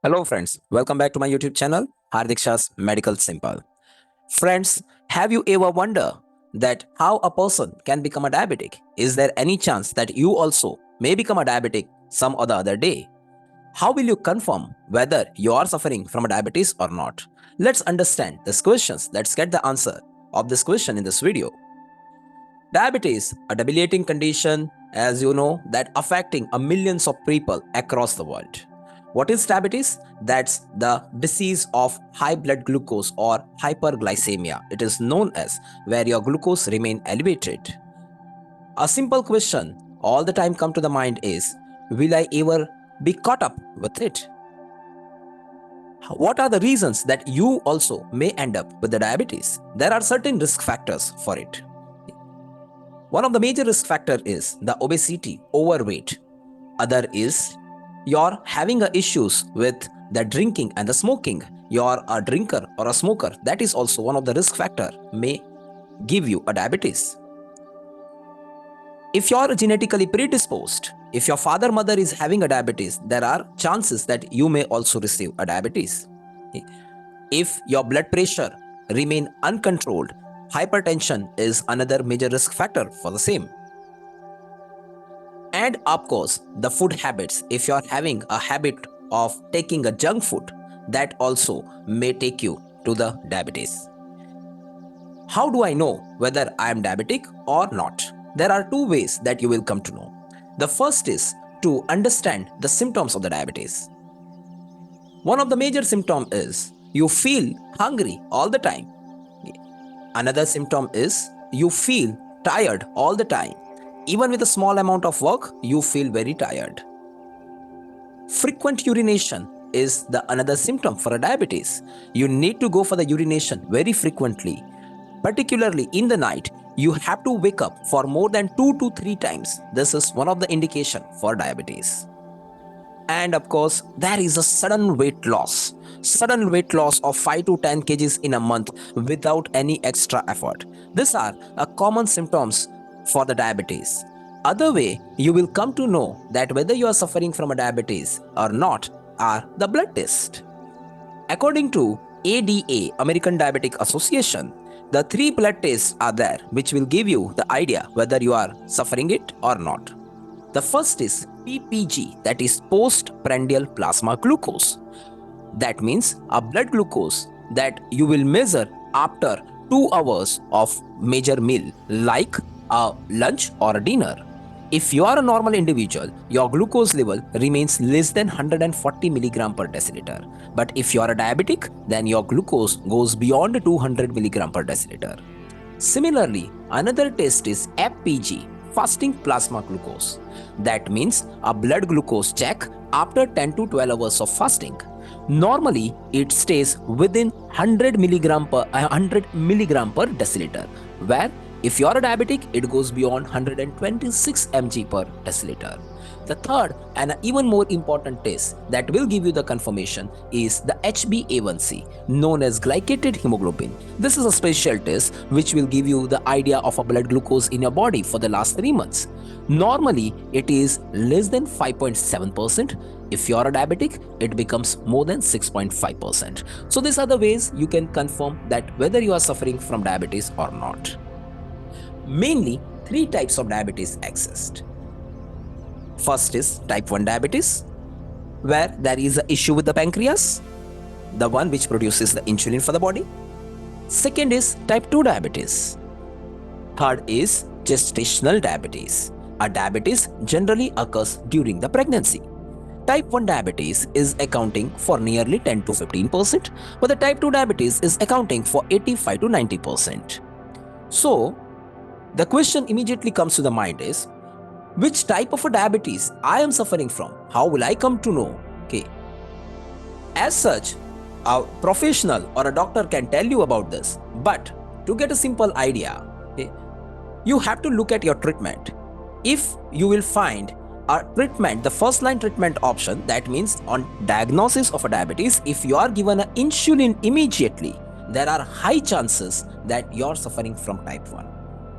Hello friends, welcome back to my YouTube channel, Hardiksha's Medical Simple. Friends, have you ever wondered that how a person can become a diabetic? Is there any chance that you also may become a diabetic some other day? How will you confirm whether you are suffering from a diabetes or not? Let's understand these questions. Let's get the answer of this question in this video. Diabetes, a debilitating condition, as you know, that affecting a millions of people across the world. What is diabetes? That's the disease of high blood glucose or hyperglycemia. It is known as where your glucose remain elevated. A simple question all the time come to the mind is, will I ever be caught up with it? What are the reasons that you also may end up with the diabetes? There are certain risk factors for it. One of the major risk factor is the obesity, overweight. Other is you're having issues with the drinking and the smoking. You're a drinker or a smoker. That is also one of the risk factor may give you a diabetes. If you're genetically predisposed, if your father mother is having a diabetes, there are chances that you may also receive a diabetes. If your blood pressure remain uncontrolled, hypertension is another major risk factor for the same. And of course, the food habits. If you're having a habit of taking a junk food, that also may take you to the diabetes. How do I know whether I am diabetic or not? There are two ways that you will come to know. The first is to understand the symptoms of the diabetes. One of the major symptoms is you feel hungry all the time. Another symptom is you feel tired all the time. Even with a small amount of work, you feel very tired. Frequent urination is the another symptom for a diabetes. You need to go for the urination very frequently. Particularly in the night, you have to wake up for more than 2 to 3 times. This is one of the indication for diabetes. And of course, there is a sudden weight loss of 5 to 10 kgs in a month without any extra effort. These are a common symptoms for the diabetes. Other way you will come to know that whether you are suffering from a diabetes or not are the blood test. According to ADA, American Diabetic Association, the 3 blood tests are there which will give you the idea whether you are suffering it or not. The first is PPG, that is postprandial plasma glucose. That means a blood glucose that you will measure after 2 hours of major meal like a lunch or a dinner. If you are a normal individual, your glucose level remains less than 140 mg per deciliter. But if you are a diabetic, then your glucose goes beyond 200 mg per deciliter. Similarly, another test is FPG, fasting plasma glucose. That means a blood glucose check after 10 to 12 hours of fasting. Normally, it stays within 100 milligram per deciliter, where if you are a diabetic, it goes beyond 126 mg per deciliter. The third and even more important test that will give you the confirmation is the HbA1c, known as glycated hemoglobin. This is a special test which will give you the idea of a blood glucose in your body for the last 3 months. Normally, it is less than 5.7%. If you are a diabetic, it becomes more than 6.5%. So these are the ways you can confirm that whether you are suffering from diabetes or not. Mainly, 3 types of diabetes exist. First is type 1 diabetes, where there is an issue with the pancreas, the one which produces the insulin for the body. Second is type 2 diabetes. Third is gestational diabetes. A diabetes generally occurs during the pregnancy. Type 1 diabetes is accounting for nearly 10 to 15%, but the type 2 diabetes is accounting for 85 to 90%. So, the question immediately comes to the mind is, which type of a diabetes I am suffering from? How will I come to know? Okay. As such, a professional or a doctor can tell you about this, but to get a simple idea, okay, you have to look at your treatment. If you will find a treatment, the first line treatment option, that means on diagnosis of a diabetes, if you are given an insulin immediately, there are high chances that you are suffering from type 1.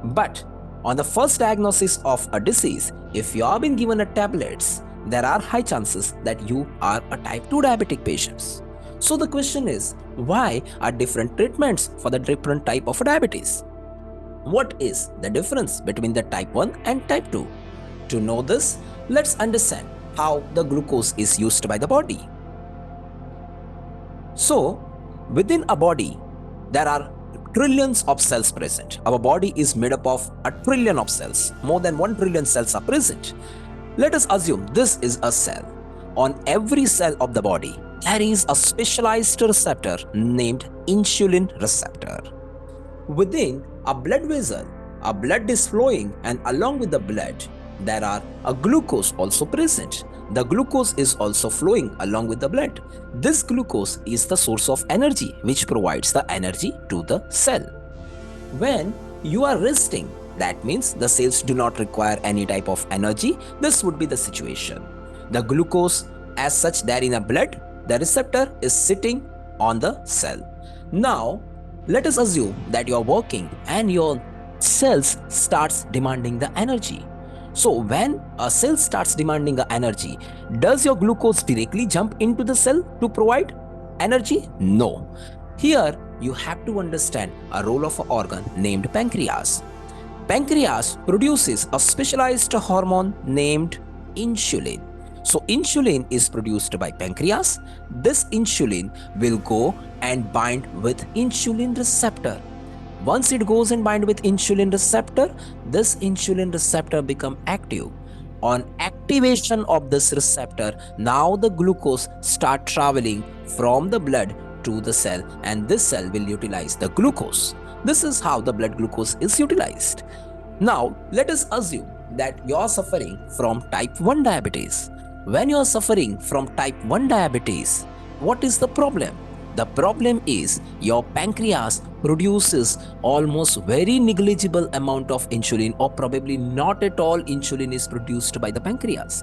But on the first diagnosis of a disease, if you have been given a tablets, there are high chances that you are a type 2 diabetic patient. So the question is, why are different treatments for the different type of diabetes? What is the difference between the type 1 and type 2? To know this, let's understand how the glucose is used by the body. So, within a body, there are trillions of cells present. Our body is made up of a trillion of cells. More than 1 trillion cells are present. Let us assume this is a cell. On every cell of the body, there is a specialized receptor named insulin receptor. Within a blood vessel, a blood is flowing, and along with the blood, there are a glucose also present. The glucose is also flowing along with the blood. This glucose is the source of energy which provides the energy to the cell. When you are resting, that means the cells do not require any type of energy. This would be the situation. The glucose as such there in a blood, the receptor is sitting on the cell. Now, let us assume that you are working and your cells starts demanding the energy. So when a cell starts demanding the energy, does your glucose directly jump into the cell to provide energy? No. Here you have to understand a role of an organ named pancreas. Pancreas produces a specialized hormone named insulin. So insulin is produced by pancreas. This insulin will go and bind with insulin receptor. Once it goes and bind with insulin receptor, this insulin receptor become active. On activation of this receptor, now the glucose start traveling from the blood to the cell, and this cell will utilize the glucose. This is how the blood glucose is utilized. Now, let us assume that you are suffering from type 1 diabetes. When you are suffering from type 1 diabetes, what is the problem? The problem is your pancreas produces almost very negligible amount of insulin, or probably not at all insulin is produced by the pancreas.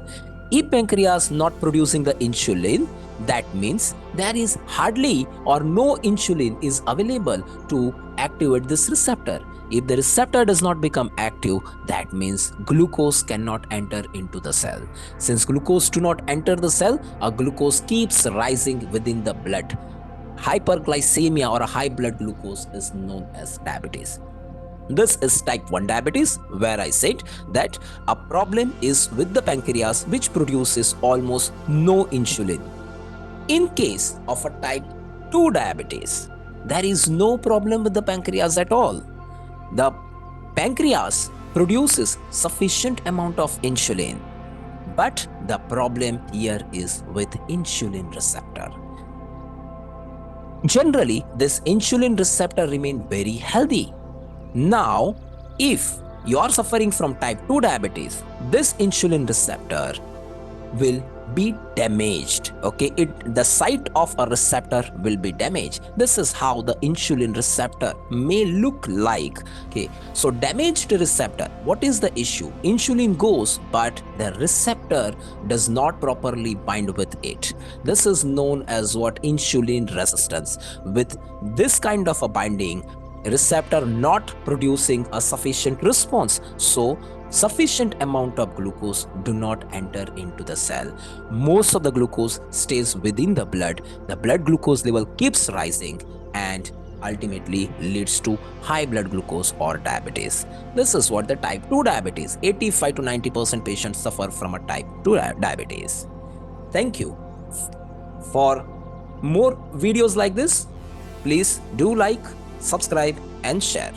If pancreas not producing the insulin, that means there is hardly or no insulin is available to activate this receptor. If the receptor does not become active, that means glucose cannot enter into the cell. Since glucose do not enter the cell, a glucose keeps rising within the blood. Hyperglycemia or a high blood glucose is known as diabetes. This is type 1 diabetes, where I said that a problem is with the pancreas which produces almost no insulin. In case of a type 2 diabetes, there is no problem with the pancreas at all. The pancreas produces sufficient amount of insulin, but the problem here is with insulin receptor. Generally, this insulin receptor remain very healthy. Now, if you are suffering from type 2 diabetes, this insulin receptor will be damaged. Okay, the site of a receptor will be damaged. This is how the insulin receptor may look like. Okay, so damaged receptor, what is the issue? Insulin goes, but the receptor does not properly bind with it. This is known as what? Insulin resistance. With this kind of a binding, receptor not producing a sufficient response, so sufficient amount of glucose do not enter into the cell. Most of the glucose stays within the blood glucose level keeps rising, and ultimately leads to high blood glucose or diabetes. This is what the type 2 diabetes. 85 to 90% patients suffer from a type 2 diabetes. Thank you. For more videos like this, please do like, subscribe and share.